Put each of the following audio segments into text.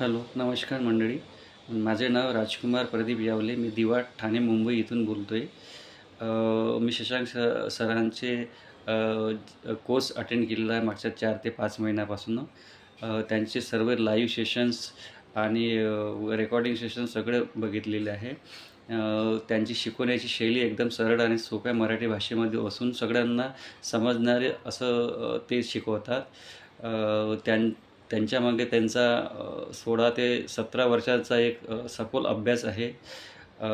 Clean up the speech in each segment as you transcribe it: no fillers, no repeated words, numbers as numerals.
Hello, नमस्कार मंडळी. माझे नाव राजकुमार प्रदीप यावले. मी दिवा, ठाणे, मुंबई इथून बोलतो आहे. मी शशांक सरांचे कोर्स अटेंड केलेला आहे मागच्या 4 ते 5 महिन्यापासून. त्यांचे सर्व लाईव्ह सेशन्स आणि रेकॉर्डिंग सेशन सगळे बघितलेले आहे. त्यांची शिकवण्याची शैली एकदम सरळ आणि सोप्या मराठी भाषेमध्ये असून सगळ्यांना समजणारे असं ते शिकवतात. त्यांच्यामागे त्यांचा 16 ते 17 वर्षाचा एक सखोल अभ्यास आहे. अ,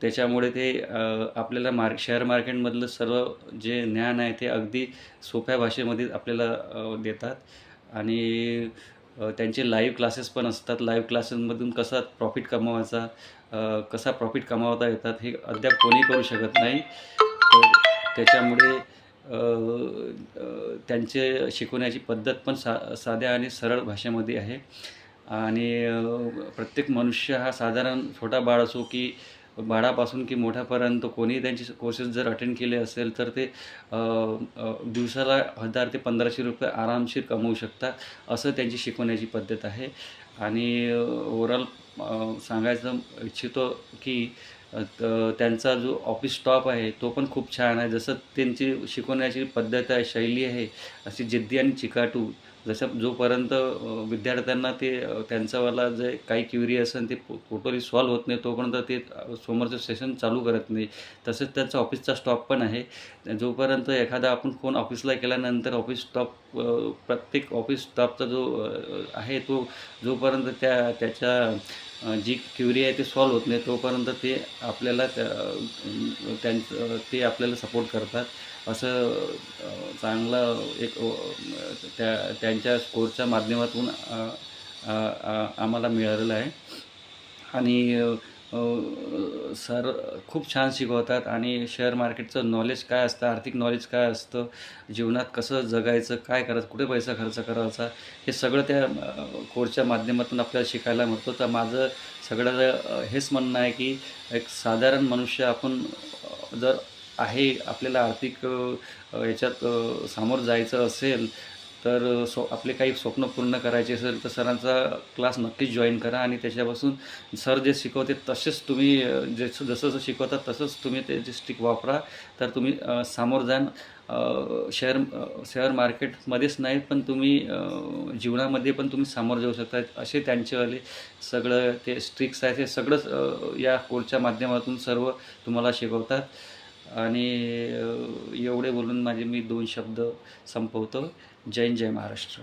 त्याच्यामुळे ते आपल्याला शेअर मार्केटमधलं सर्व जे ज्ञान आहे ते अगदी सोप्या भाषेमध्ये आपल्याला देतात. आणि त्यांचे लाईव्ह क्लासेस पण असतात. लाईव्ह क्लासेसमधून कसा प्रॉफिट कमवायचा, कसा प्रॉफिट कमावता येतात हे अद्याप कोणी करू शकत नाही. तर त्याच्यामुळे अ, अ, त्यांचे शिकवण्याची पद्धत पण साध्या आणि सरळ भाषेमध्ये आहे. आणि प्रत्येक मनुष्य हा साधारण छोटा बाळ असो की बाळापासून की मोठ्यापर्यंत कोणीही त्यांचे कोर्सेस जर अटेंड केले असेल तर ते दिवसाला 1000 ते 1500 रुपये आरामशीर कमवू शकतात. असं त्यांची शिकवण्याची पद्धत आहे. आणि ओव्हरऑल सांगायचं इच्छितो की त्यांचा जो ऑफिस स्टॉप आहे तो पण खूप छान आहे. जसं त्यांची शिकवण्याची पद्धत आहे, शैली आहे, अशी जिद्दी आणि चिकाटू. जसं जोपर्यंत विद्यार्थ्यांना ते त्यांचावाला जे काही क्युरी असेल ते टोटली सॉल्व्ह होत नाही तोपर्यंत ते समोरचं सेशन चालू करत नाही. तसंच त्यांचा ऑफिसचा स्टॉप पण आहे. जोपर्यंत एखादा आपण फोन ऑफिसला केल्यानंतर ऑफिस स्टॉप प्रत्येक ऑफिस स्टॉपचा जो आहे तो जोपर्यंत त्याच्या जी क्युरी आहे ते सॉल्व्ह होत नाही तोपर्यंत ते आपल्याला ते आपल्याला सपोर्ट करतात. असं चांगलं एक त्यांच्या कोर्सच्या माध्यमातून आम्हाला मिळालेलं आहे. आणि सर खूप छान शिकवतात. आणि शेअर मार्केटचं नॉलेज काय असतं, आर्थिक नॉलेज काय असतं, जीवनात कसं जगायचं, काय करायचं, कुठे पैसा खर्च करायचा, हे सगळं त्या कोर्सच्या माध्यमातून आपल्याला शिकायला मिळतं. तर माझं सगळं हेच म्हणणं आहे की एक साधारण मनुष्य आपण जर आहे, आपल्याला आर्थिक याच्यात सामोरं जायचं असेल तर आपले काही स्वप्न पूर्ण करायचे असेल तर सरांचा क्लास नक्कीच जॉईन करा. आणि त्याच्यापासून सर जे शिकवते तसेच तुम्ही जसं जसं शिकवतात तसंच तुम्ही त्याची स्टिक वापरा. तर तुम्ही सामोरं जाल. शेअर मार्केटमध्येच नाही पण तुम्ही जीवनामध्ये पण तुम्ही सामोरं जाऊ शकता. असे त्यांचेवाले सगळं ते स्ट्रिक्स आहेत हे सगळंच या कोर्सच्या माध्यमातून सर्व तुम्हाला शिकवतात. आणि एवढे बोलून मी 2 शब्द संपवतो. जय हिंद, जय महाराष्ट्र.